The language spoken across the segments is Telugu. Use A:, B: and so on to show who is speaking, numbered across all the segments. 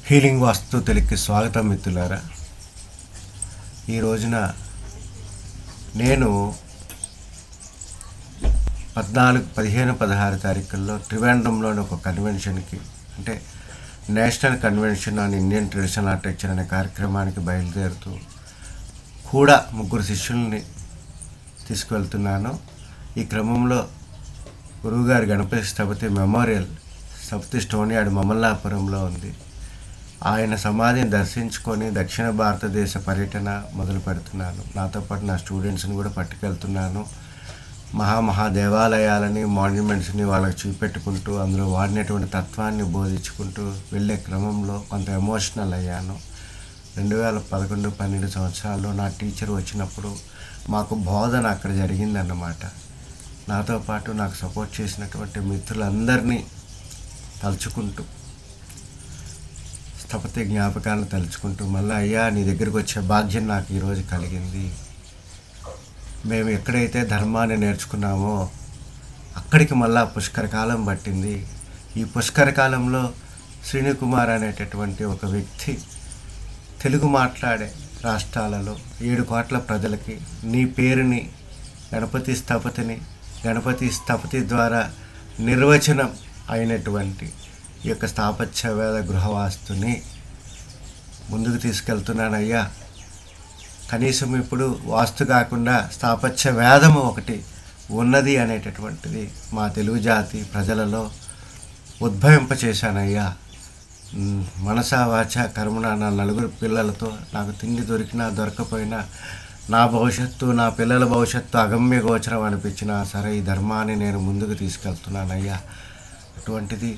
A: హీలింగ్ వాస్తు తెలుగుకి స్వాగతం మిత్రులారా. ఈ రోజున నేను 14, 15, 16 తారీఖుల్లో త్రివేంద్రంలోని ఒక కన్వెన్షన్కి, అంటే national convention on Indian traditional architecture అనే కార్యక్రమానికి బయలుదేరుతూ కూడా 3 శిష్యుల్ని తీసుకువెళ్తున్నాను. ఈ క్రమంలో గురువుగారి గణపతి స్థపతి మెమోరియల్ స్థపతి స్టోన్ యార్డ్ మమల్లాపురంలో ఉంది. ఆయన సమాధిని దర్శించుకొని దక్షిణ భారతదేశ పర్యటన మొదలు పెడుతున్నాను. నాతో పాటు నా స్టూడెంట్స్ని కూడా పట్టుకెళ్తున్నాను. మహా దేవాలయాలని, మాన్యుమెంట్స్ని వాళ్ళకి చూపెట్టుకుంటూ అందులో వాడినటువంటి తత్వాన్ని బోధించుకుంటూ వెళ్ళే క్రమంలో కొంత ఎమోషనల్ అయ్యాను. 2011, 12 సంవత్సరాల్లో నా టీచర్ వచ్చినప్పుడు మాకు బోధన అక్కడ జరిగిందన్నమాట. నాతో పాటు నాకు సపోర్ట్ చేసినటువంటి మిత్రులందరినీ తలుచుకుంటూ, స్థపతి జ్ఞాపకాలను తలుచుకుంటూ, మళ్ళీ అయ్యా నీ దగ్గరికి వచ్చే భాగ్యం నాకు ఈరోజు కలిగింది. మేము ఎక్కడైతే ధర్మాన్ని నేర్చుకున్నామో అక్కడికి మళ్ళా పుష్కరకాలం పట్టింది. ఈ పుష్కరకాలంలో శ్రీనికుమార్ అనేటటువంటి ఒక వ్యక్తి తెలుగు మాట్లాడే రాష్ట్రాలలో 7 కోట్ల ప్రజలకి నీ పేరుని గణపతి స్థపతి ద్వారా నిర్వచనం అయినటువంటి ఈ యొక్క స్థాపత్య వేద గృహవాస్తుని ముందుకు తీసుకెళ్తున్నానయ్యా. కనీసం ఇప్పుడు వాస్తు కాకుండా స్థాపత్య వేదము ఒకటి ఉన్నది అనేటటువంటిది మా తెలుగు జాతి ప్రజలలో ఉద్భవింపచేశానయ్యా. మనసా వాచ కర్మణ నా 4 పిల్లలతో నాకు తిండి దొరికినా దొరకపోయినా నా భవిష్యత్తు, నా పిల్లల భవిష్యత్తు అగమ్య గోచరం అనిపించినా సరే ఈ ధర్మాన్ని నేను ముందుకు తీసుకెళ్తున్నానయ్యా. అటువంటిది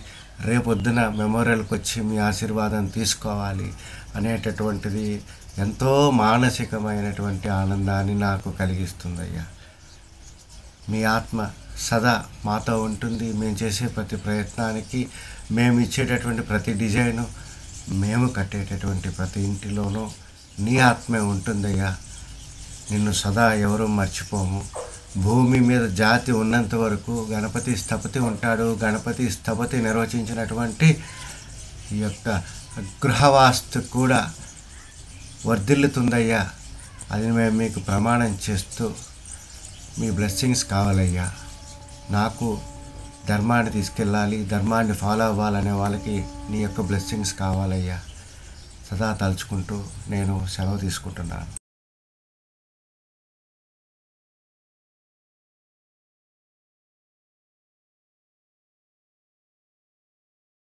A: రేపొద్దున మెమోరియల్కి వచ్చి మీ ఆశీర్వాదం తీసుకోవాలి అనేటటువంటిది ఎంతో మానసికమైనటువంటి ఆనందాన్ని నాకు కలిగిస్తుందయ్యా. మీ ఆత్మ సదా మాతో ఉంటుంది. మేము చేసే ప్రతి ప్రయత్నానికి, మేము ఇచ్చేటటువంటి ప్రతి డిజైను, మేము కట్టేటటువంటి ప్రతి ఇంటిలోనూ నీ ఆత్మే ఉంటుందయ్యా. నిన్ను సదా ఎవరూ మర్చిపోము. భూమి మీద జాతి ఉన్నంత వరకు గణపతి స్థపతి ఉంటాడు. గణపతి స్థపతి నిర్వచించినటువంటి ఈ యొక్క గృహవాస్తు కూడా వర్ధిల్లుతుందయ్యా. అది మేము మీకు ప్రమాణం చేస్తూ మీ బ్లెస్సింగ్స్ కావాలయ్యా. నాకు ధర్మాన్ని తీసుకెళ్ళాలి, ధర్మాన్ని ఫాలో అవ్వాలనే వాళ్ళకి నీ యొక్క బ్లెస్సింగ్స్ కావాలయ్యా. సదా తలుచుకుంటూ నేను సెలవు తీసుకుంటున్నాను.